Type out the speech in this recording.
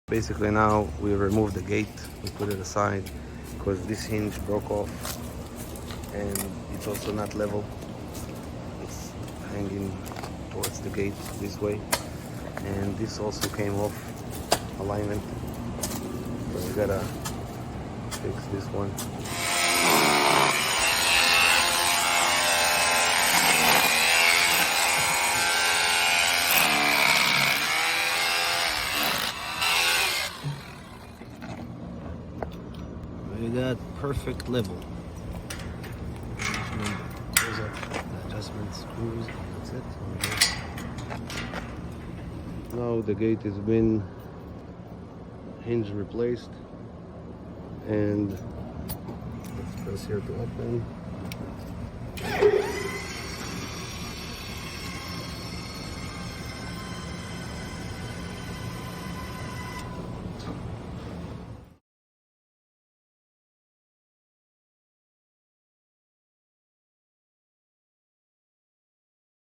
Basically now we removed the gate, we put it aside because this hinge broke off and it's also not level. It's hanging towards the gate this way, and this also came off alignment, so we gotta fix this one. We got perfect level. Those are the adjustment screws, and that's it. Now the gate has been hinge replaced, and let's press here to open.